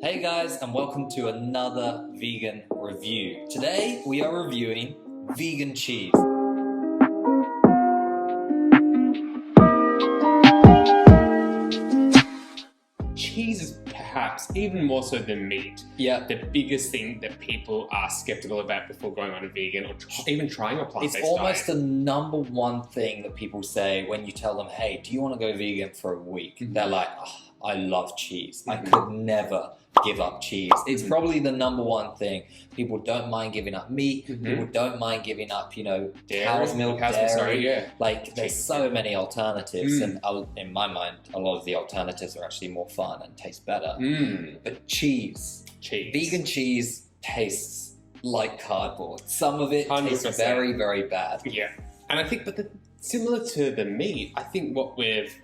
Hey guys, and welcome to another vegan review. Today we are reviewing vegan cheese. Cheese is perhaps, even more so than meat, the biggest thing that people are skeptical about before going on a vegan or even trying a plant-based diet. It's almost the number one thing that people say when you tell them, hey, do you want to go vegan for a week? They're like, oh, I love cheese. I could never give up cheese. It's probably the number one thing. People don't mind giving up meat. People don't mind giving up, dairy, cow's milk, dairy. Like, there's so many alternatives, and in my mind, a lot of the alternatives are actually more fun and taste better. But cheese, vegan cheese tastes like cardboard. Some of it 100%. Tastes very, very bad. Yeah, and I think, similar to the meat, I think what we've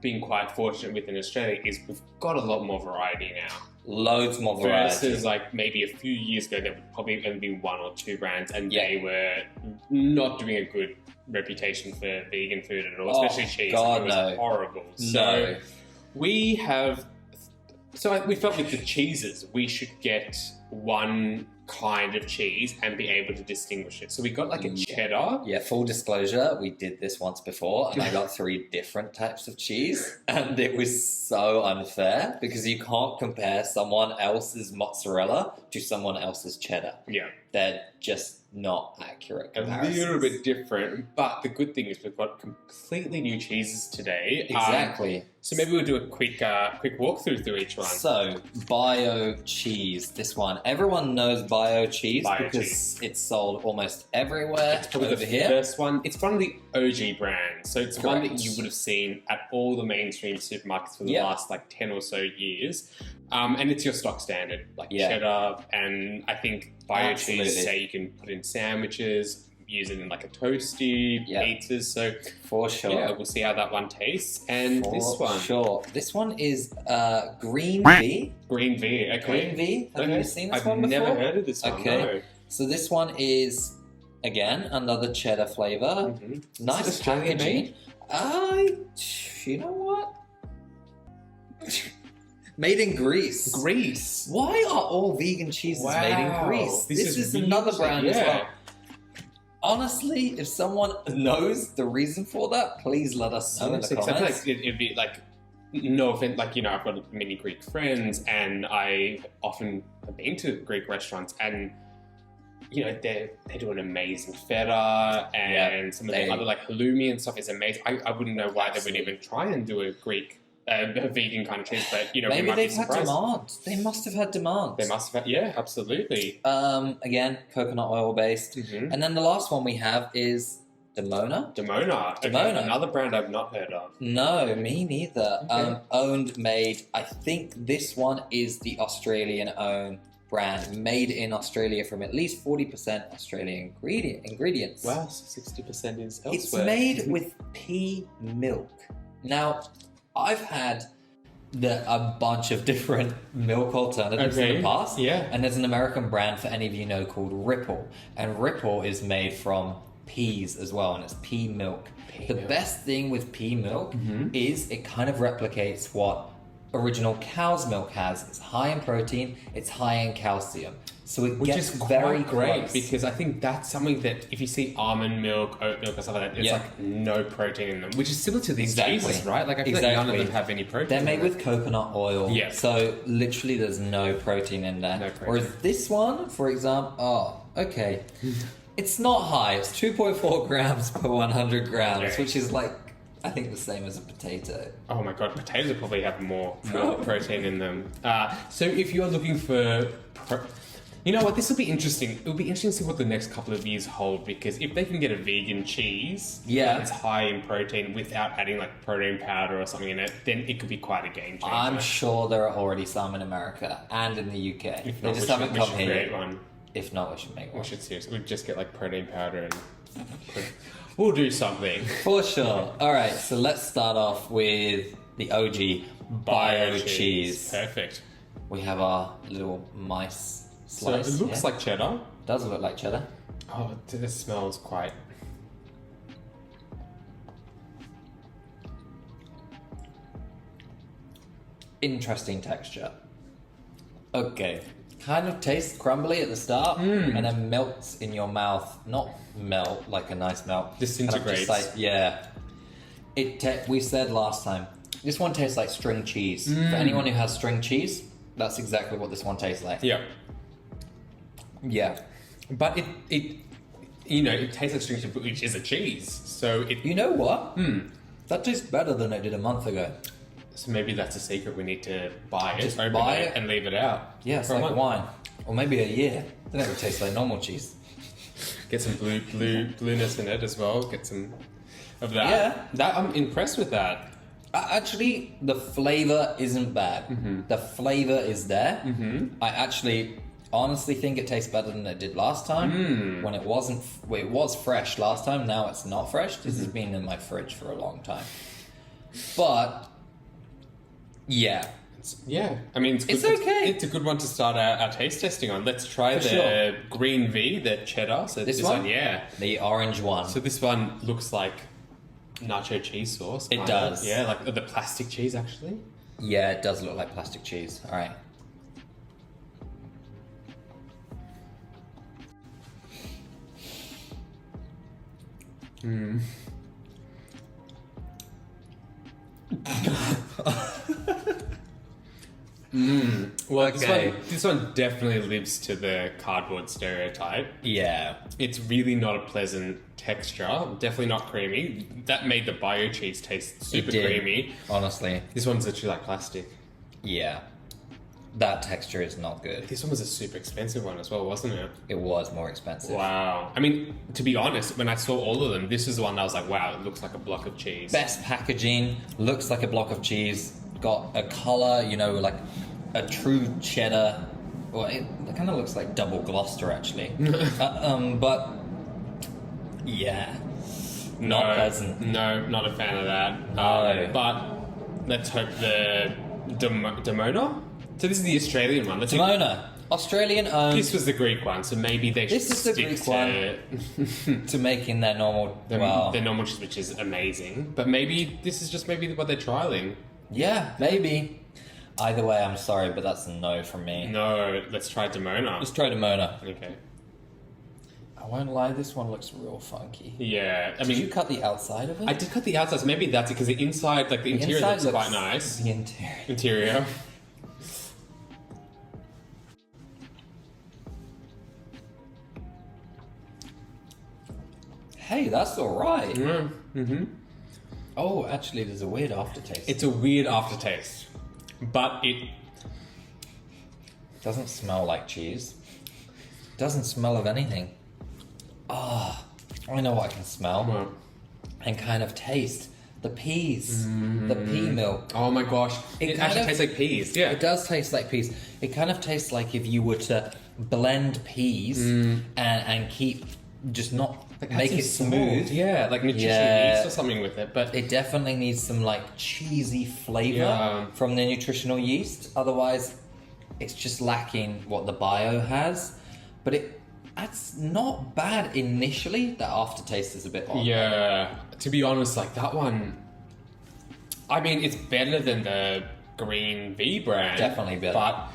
been quite fortunate with in Australia is we've got a lot more variety now. Loads more variety. Versus like maybe a few years ago, there would probably only be one or two brands, and they were not doing a good reputation for vegan food at all, especially cheese. God, it was horrible. So we felt with the cheeses, we should get one kind of cheese and be able to distinguish it. So we got like a cheddar. Yeah, full disclosure, we did this once before and I got 3 different types of cheese and it was so unfair because you can't compare someone else's mozzarella to someone else's cheddar. Yeah. They're just not accurate comparisons. A little bit different, but the good thing is we've got completely new cheeses today. Exactly. So maybe we'll do a quick walkthrough through each one. So, bio cheese, this one. Everyone knows bio cheese because it's sold almost everywhere. It's probably the first one. It's one of the OG brands. So it's one that you would have seen at all the mainstream supermarkets for the last like 10 or so years. And it's your stock standard, like cheddar, and I think bio cheese, say you can put in sandwiches, use it in like a toasty, pizzas, so for sure. Yeah, we'll see how that one tastes. And this one. Sure. This one is Green V. Green V, okay. Green V. Have you seen this one before? I've never heard of this one, Okay. no. So this one is, again, another cheddar flavor. Nice packaging. You know what? Made in Greece. Greece. Why are all vegan cheeses made in Greece? This is another brand as well. Honestly, if someone knows the reason for that, please let us know in the comments. I feel like it'd be like, no offense, like, I've got many Greek friends and I often have been to Greek restaurants and, they do an amazing feta and some of the other like halloumi and stuff is amazing. I wouldn't know why they would even try and do a Greek a vegan kind of cheese, but maybe they've had demand. They must have had demand. They must have had, yeah, absolutely. Again, coconut oil based. And then the last one we have is Dimona. Dimona. Okay, another brand I've not heard of. No, me neither. Owned, made. I think this one is the Australian-owned brand, made in Australia from at least 40% Australian ingredients. Wow, so 60% is elsewhere. It's made with pea milk. Now, I've had a bunch of different milk alternatives in the past. Yeah. And there's an American brand, for any of you know, called Ripple. And Ripple is made from peas as well, and it's pea milk. The best thing with pea milk is it kind of replicates what original cow's milk has. It's high in protein, it's high in calcium. So it gets very great because I think that's something that if you see almond milk, oat milk, or stuff like that, it's like no protein in them, which is similar to these cheeses, right? Like I feel like none of them have any protein. They're made with coconut oil, so literally there's no protein in there. No protein. Whereas this one, for example, it's not high. It's 2.4 grams per 100 grams, which is like, I think the same as a potato. Oh my god, potatoes will probably have more protein in them. So if you're looking for... You know what, this will be interesting. It'll be interesting to see what the next couple of years hold, because if they can get a vegan cheese that's high in protein without adding like protein powder or something in it, then it could be quite a game changer. I'm sure there are already some in America and in the UK. If they not, just haven't come here. Create one. If not, we should make one. We should seriously. We'd just get like protein powder and we'll do something. For sure. All right, so let's start off with the OG bio cheese. Perfect. We have our little mice slice. So it looks like cheddar. Does look like cheddar. Oh, this smells quite... Interesting texture. Okay. Kind of tastes crumbly at the start, and then melts in your mouth. Not melt like a nice melt. Disintegrates. Kind of just yeah. We said last time, this one tastes like string cheese. For anyone who has string cheese, that's exactly what this one tastes like. Yeah. Yeah. But it tastes like string cheese, which is a cheese. So it. You know what? That tastes better than it did a month ago. So maybe that's a secret. We need to buy it, Just open buy it, it. and leave it out. Yeah, it's for a like month. wine. Or maybe a year. Then it would taste like normal cheese. Get some blueness in it as well. Get some of that. Yeah. That I'm impressed with that. Actually, the flavor isn't bad. The flavor is there. I actually honestly think it tastes better than it did last time. When it wasn't, well, it was fresh last time. Now it's not fresh. This has been in my fridge for a long time. But yeah, Yeah, I mean, it's good. It's okay. It's a good one to start our taste testing on. Let's try For the sure. green V, the cheddar. So This one? yeah. the orange one. So this one looks like nacho cheese sauce. It kind does. of. Yeah, like the plastic cheese actually. Yeah, it does look like plastic cheese. All right. Well, Okay. this one definitely lives to the cardboard stereotype. Yeah. It's really not a pleasant texture. Definitely not creamy. That made the bio cheese taste super It did. creamy. Honestly, This one's literally like plastic. yeah. That texture is not good. This one was a super expensive one as well, wasn't it? It was more expensive. Wow. I mean, to be honest, when I saw all of them, this is the one that I was like, wow, it looks like a block of cheese. Best packaging, looks like a block of cheese, got a color, like a true cheddar. Well, it kind of looks like double Gloucester actually. But yeah, not pleasant. No, not a fan of that. No. But let's hope the Demona? So this is the Australian one. Let's see. Timona, Australian owned, This was the Greek one, so maybe they should This is the stick Greek to one. to making their normal. their normal cheese, which is amazing. But maybe this is just maybe what they're trialing. Yeah, maybe. Either way, I'm sorry, but that's a no from me. No, let's try Demona. Let's try Timona. Okay. I won't lie, this one looks real funky. Yeah, I Did mean, you cut the outside of it? I did cut the outside, so maybe that's it, because the inside, like the interior inside looks quite nice. The interior. Interior. Hey, that's alright. Yeah. Mm-hmm. Oh, actually, there's a weird aftertaste. It's a weird aftertaste, but it doesn't smell like cheese. Doesn't smell of anything. Ah, I know what I can smell well, and kind of taste. The peas. The pea milk. oh my gosh, It it kind actually of- tastes like peas. Yeah, It does taste like peas. It kind of tastes like if you were to blend peas and keep just not Like, add make some it smooth. salt. Yeah, like nutrition Yeah. yeast or something with it. But It definitely needs some like cheesy flavor Yeah. from the nutritional yeast. Otherwise, it's just lacking what the bio has. But that's not bad initially. That aftertaste is a bit odd. yeah, to be honest, like that one, I mean, it's better than the Green V brand. Definitely better. But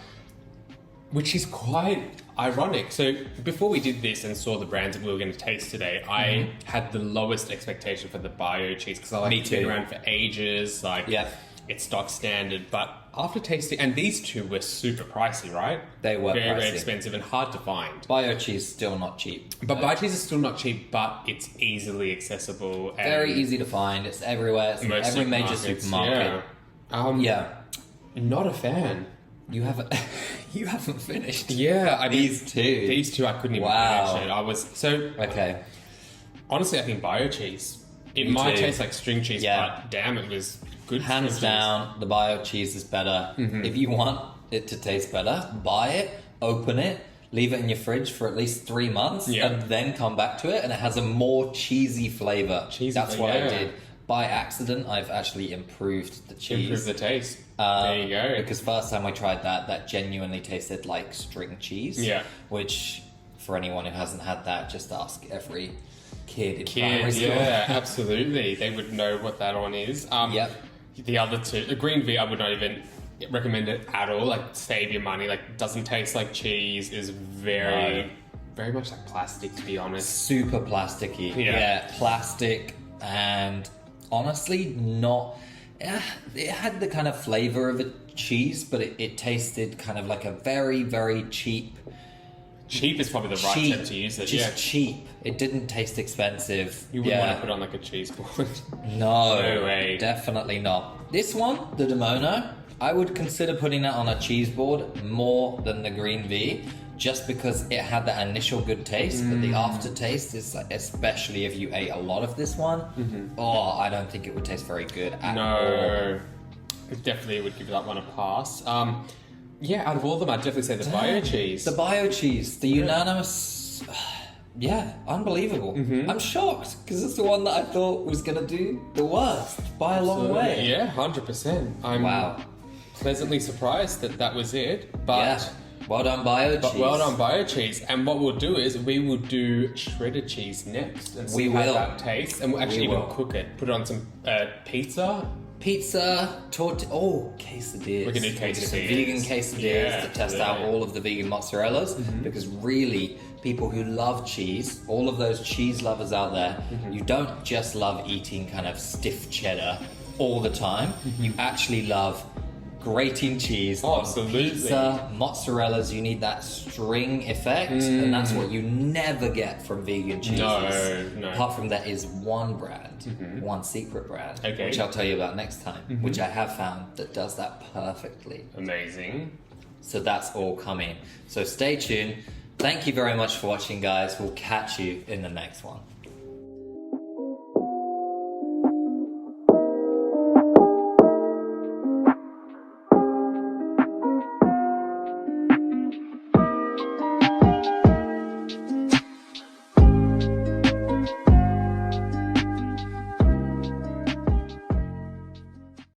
which is quite ironic. So before we did this and saw the brands that we were going to taste today, I had the lowest expectation for the bio cheese because I like Me it's been too. around for ages. Like, Yeah. it's stock standard. But after tasting, and these two were super pricey, right? They were very, very pricey. expensive and hard to find. Bio cheese still not cheap. But bio cheese is still not cheap, but it's easily accessible. And Very easy to find. It's everywhere. It's in most every major supermarkets, supermarket. Yeah. Yeah. Not a fan. You haven't. You haven't finished. Yeah, I mean, These two. These two, I couldn't even Wow. finish it. I was so Okay. honestly, I think bio cheese. It Me might too. taste like string cheese, Yeah. but damn, it was good. Hands string down, the bio cheese is better. If you want it to taste better, buy it, open it, leave it in your fridge for at least 3 months, Yeah. and then come back to it, and it has a more cheesy flavor. Cheesy That's flavor, what I yeah. did. By accident, I've actually improved the cheese. Improve the taste. There you go. Because first time I tried that genuinely tasted like string cheese. Yeah. Which, for anyone who hasn't had that, just ask every kid in primary school. Yeah, absolutely. They would know what that one is. Yep. The other two, the green V, I would not even recommend it at all. Like, save your money. Like, doesn't taste like cheese. Is very much like plastic, to be honest. Super plasticky. Yeah, plastic, and honestly, not. It had the kind of flavor of a cheese, but it tasted kind of like a very, very cheap. Cheap is probably the right term to use it. Just cheap. It didn't taste expensive. You wouldn't want to put on like a cheese board. No way. Definitely not. This one, the Demono, I would consider putting it on a cheese board more than the Green V, just because it had that initial good taste, but the aftertaste is like, especially if you ate a lot of this one, I don't think it would taste very good at all. No, I definitely would give that one a pass. Out of all of them, I'd definitely say the bio cheese. The bio cheese, the unanimous, unbelievable. I'm shocked because it's the one that I thought was gonna do the worst by a long way. Yeah, 100%. I'm pleasantly surprised that was it, but. Well done, bio cheese. But well done, bio cheese. And what we'll do is we will do shredded cheese next and see how that tastes. And we'll actually even cook it. Put it on some pizza. Pizza, quesadillas. We can do quesadillas. Vegan quesadillas to test out all of the vegan mozzarellas. Because really, people who love cheese, all of those cheese lovers out there, you don't just love eating kind of stiff cheddar all the time. You actually love grating cheese on pizza, mozzarella's. You need that string effect, and that's what you never get from vegan cheeses. No. Apart from that is one brand, one secret brand, which I'll tell you about next time, which I have found that does that perfectly. Amazing. So that's all coming. So stay tuned. Thank you very much for watching, guys. We'll catch you in the next one.